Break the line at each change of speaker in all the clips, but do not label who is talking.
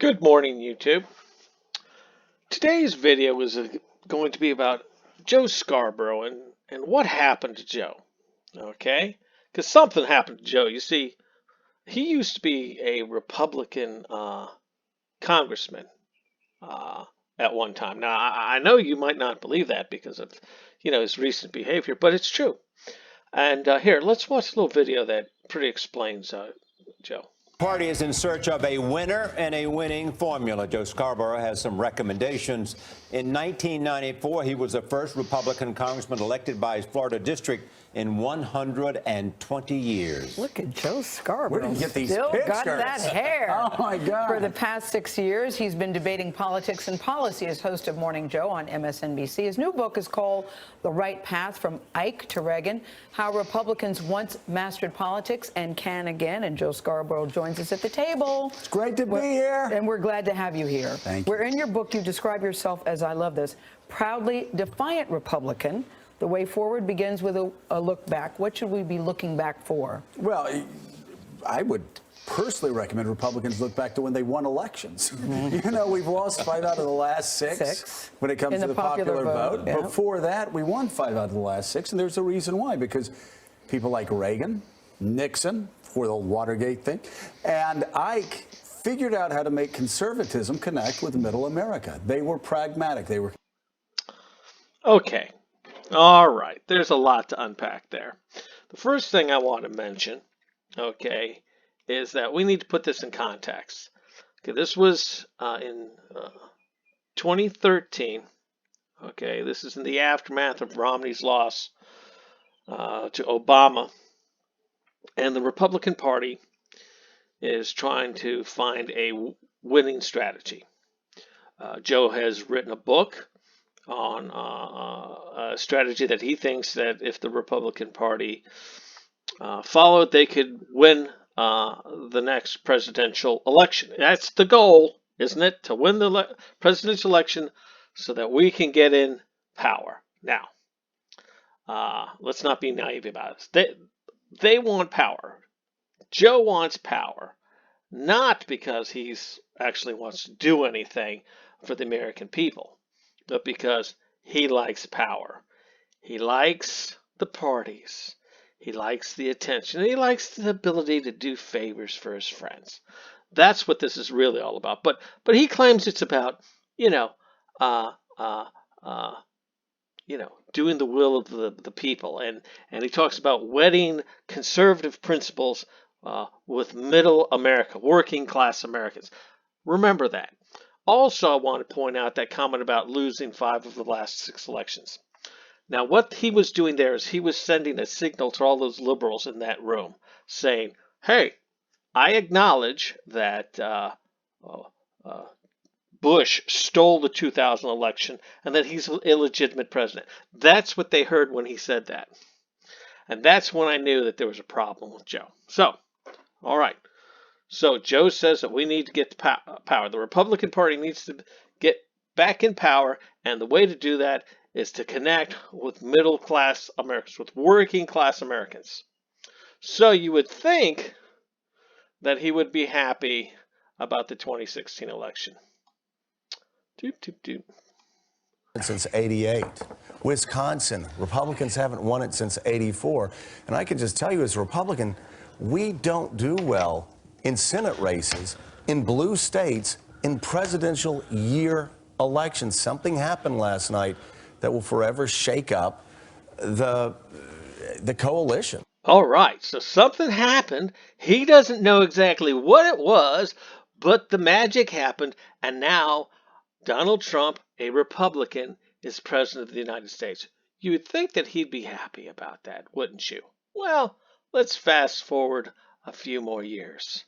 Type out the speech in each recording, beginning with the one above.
Good morning, YouTube. Today's video is going to be about Joe Scarborough and what happened to Joe. Okay? Because something happened to Joe. You see, he used to be a Republican congressman at one time. Now, I know you might not believe that because of his recent behavior, but it's true. And here, let's watch a little video that pretty explains Joe.
Party is in search of a winner and a winning formula. Joe Scarborough has some recommendations. In 1994, he was the first Republican congressman elected by his Florida district in 120 years.
Look at Joe Scarborough.
Where did you get these
Still
pictures?
got that hair.
Oh, my God.
For the past 6 years, he's been debating politics and policy as host of Morning Joe on MSNBC. His new book is called The Right Path, From Ike to Reagan, How Republicans Once Mastered Politics and Can Again. And Joe Scarborough joins us at the table.
It's great to be here.
And we're glad to have you here.
Thank you.
Where in your book, you describe yourself as, I love this, proudly defiant Republican. The way forward begins with a look back. What should we be looking back for?
Well, I would personally recommend Republicans look back to when they won elections. We've lost 5 out of the last six when it comes
in
to the popular vote.
Yeah.
Before that, we won 5 out of the last 6, and there's a reason why, because people like Reagan, Nixon, for the Watergate thing, and Ike figured out how to make conservatism connect with middle America. They were pragmatic. They were...
Okay. All right. There's a lot to unpack there. The first thing I want to mention, okay, is that we need to put this in context. Okay, this was in 2013. Okay, this is in the aftermath of Romney's loss to Obama. And the Republican Party is trying to find a winning strategy. Joe has written a book on a strategy that he thinks that if the Republican Party followed, they could win the next presidential election. That's the goal, isn't it? To win the presidential election so that we can get in power. Now, let's not be naive about it. They want power. Joe wants power, not because he actually wants to do anything for the American people, but because he likes power. He likes the parties. He likes the attention. He likes the ability to do favors for his friends. That's what this is really all about. But he claims it's about, doing the will of the people. And he talks about wedding conservative principles with middle America, working class Americans. Remember that. Also, I want to point out that comment about losing 5 of the last 6 elections. Now, what he was doing there is he was sending a signal to all those liberals in that room saying, hey, I acknowledge that Bush stole the 2000 election and that he's an illegitimate president. That's what they heard when he said that. And that's when I knew that there was a problem with Joe. So, all right. So Joe says that we need to get to power. The Republican Party needs to get back in power, and the way to do that is to connect with middle-class Americans, with working-class Americans. So you would think that he would be happy about the 2016 election. Doop, doop, doop.
Since 88. Wisconsin, Republicans haven't won it since 84. And I can just tell you as a Republican, we don't do well in Senate races, in blue states, in presidential year elections. Something happened last night that will forever shake up the coalition.
All right, so something happened. He doesn't know exactly what it was, but the magic happened, and now Donald Trump, a Republican, is president of the United States. You would think that he'd be happy about that, wouldn't you? Well, let's fast forward a few more years.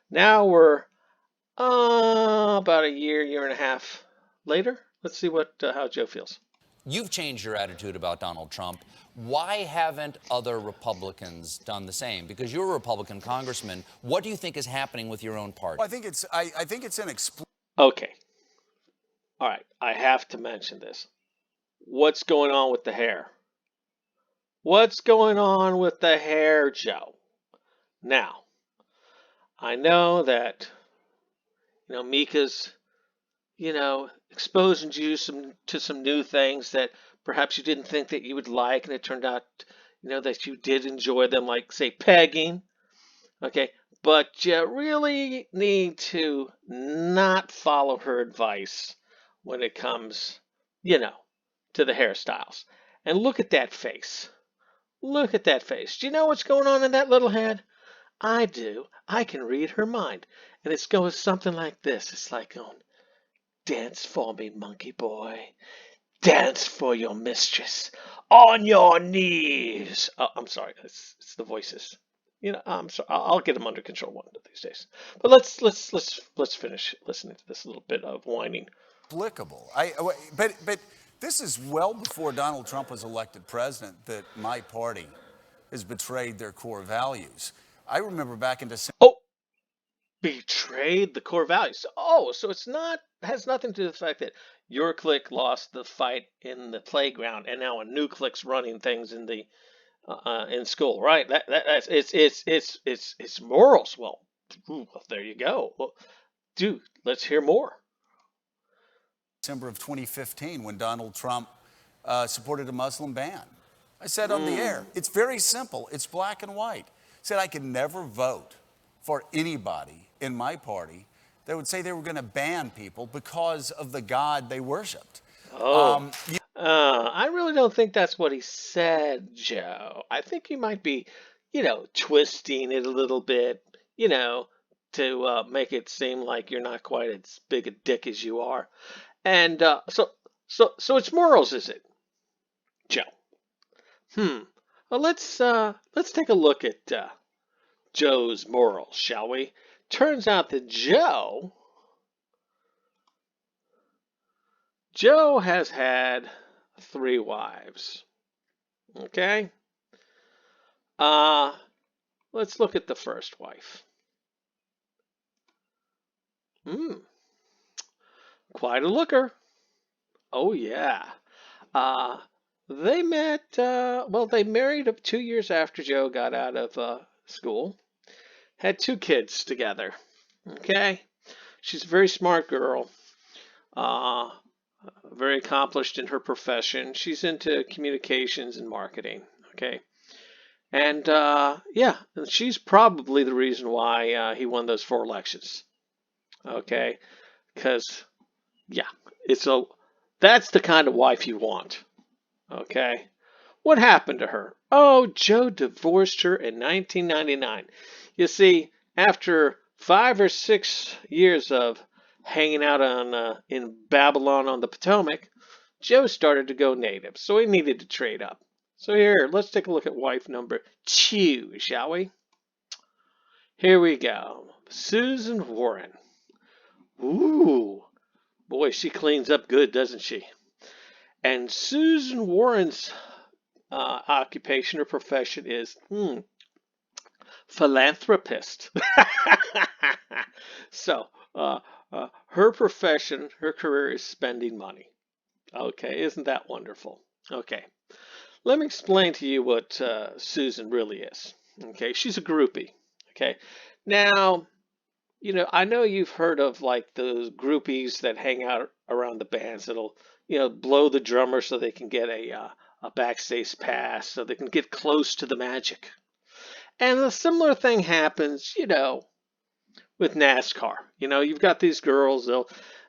Now we're about a year and a half later. Let's see how Joe feels.
You've changed your attitude about Donald Trump. Why haven't other Republicans done the same? Because you're a Republican congressman. What do you think is happening with your own party?
Well, I think it's an
Okay. All right. I have to mention this. What's going on with the hair? What's going on with the hair, Joe? Now, I know that Mika's, exposing you to some new things that perhaps you didn't think that you would like, and it turned out, that you did enjoy them, like, say, pegging. Okay, but you really need to not follow her advice when it comes, to the hairstyles. And look at that face. Look at that face. Do you know what's going on in that little head? I do. I can read her mind. And it's going something like this. It's like going, dance for me, monkey boy. Dance for your mistress. On your knees. Oh, I'm sorry. It's the voices. I'm sorry. I'll get them under control one of these days. But let's finish listening to this little bit of whining.
Applicable. But this is well before Donald Trump was elected president that my party has betrayed their core values. I remember back in December.
Oh, betrayed the core values. Oh, so has nothing to do with the fact that your clique lost the fight in the playground, and now a new clique's running things in school, right? That's it's morals. Well, there you go. Well, dude, let's hear more.
December of 2015, when Donald Trump supported a Muslim ban. I said on the air, it's very simple. It's black and white. I said I could never vote for anybody in my party that would say they were going to ban people because of the God they worshiped.
I really don't think that's what he said, Joe. I think you might be, twisting it a little bit, to make it seem like you're not quite as big a dick as you are. And so it's morals, is it, Joe? Well, let's take a look at Joe's morals, shall we? Turns out that Joe has had 3 wives. Okay? Let's look at the first wife. Quite a looker. Oh, yeah. They met, they married 2 years after Joe got out of school. Had 2 kids together. Okay? She's a very smart girl. Very accomplished in her profession. She's into communications and marketing. Okay? And, she's probably the reason why he won those 4 elections. Okay? Because, that's the kind of wife you want. Okay? What happened to her? Oh, Joe divorced her in 1999. You see, after 5 or 6 years of hanging out in Babylon on the Potomac, Joe started to go native, so he needed to trade up. So here, let's take a look at wife number 2, shall we? Here we go. Susan Warren. Ooh, boy, she cleans up good, doesn't she? And Susan Warren's occupation or profession is philanthropist. So, her profession, her career is spending money. Okay, isn't that wonderful? Okay, let me explain to you what Susan really is. Okay, she's a groupie. Okay, now, I know you've heard of like those groupies that hang out around the bands that'll, blow the drummer so they can get a backstage pass, so they can get close to the magic. And a similar thing happens, with NASCAR. You've got these girls,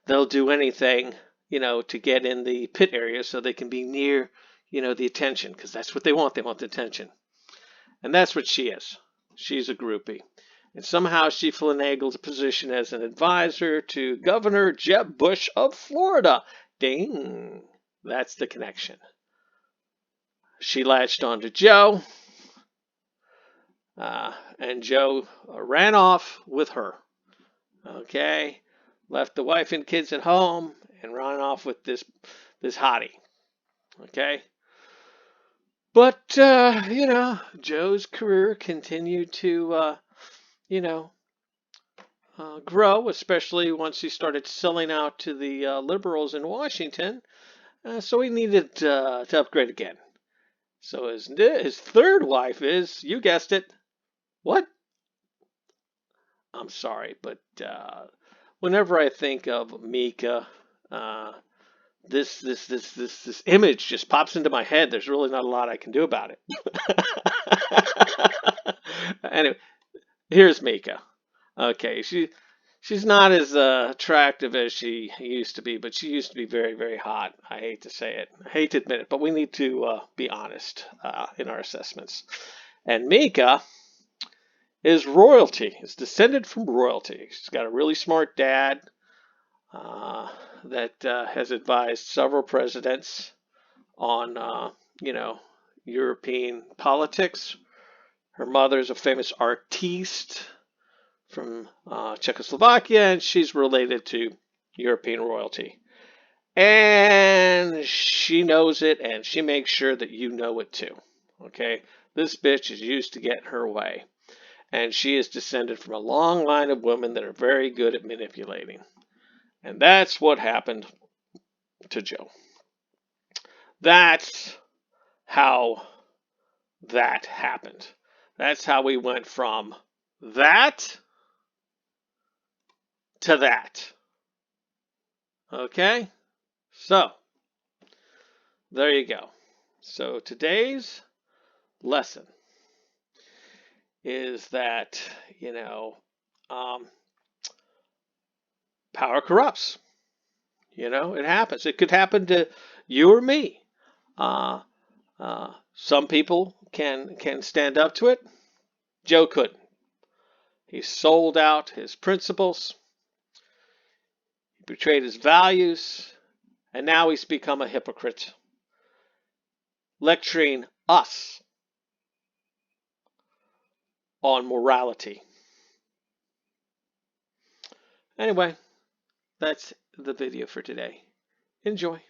they'll do anything, to get in the pit area so they can be near, the attention, because that's what they want. They want the attention. And that's what she is. She's a groupie. And somehow she finagled a position as an advisor to Governor Jeb Bush of Florida. Ding! That's the connection. She latched onto Joe, and Joe ran off with her. Okay? Left the wife and kids at home and ran off with this hottie. Okay? But, Joe's career continued to, grow, especially once he started selling out to the liberals in Washington. So he needed to upgrade again. So his third wife is, you guessed it, what? I'm sorry, but whenever I think of Mika, this image just pops into my head. There's really not a lot I can do about it. Anyway, here's Mika. Okay, she's not as attractive as she used to be, but she used to be very, very hot. I hate to say it. I hate to admit it, but we need to be honest in our assessments. And Mika is royalty. Is descended from royalty. She's got a really smart dad that has advised several presidents on, European politics. Her mother's a famous artiste from Czechoslovakia, and she's related to European royalty. And she knows it, and she makes sure that you know it too. Okay? This bitch is used to getting her way. And she is descended from a long line of women that are very good at manipulating. And that's what happened to Joe. That's how that happened. That's how we went from that to that. Okay? So, there you go. So, today's lesson is that, power corrupts. It happens. It could happen to you or me. Some people can stand up to it. Joe couldn't. He sold out his principles. He betrayed his values. And now he's become a hypocrite, lecturing us on morality. Anyway, that's the video for today. Enjoy.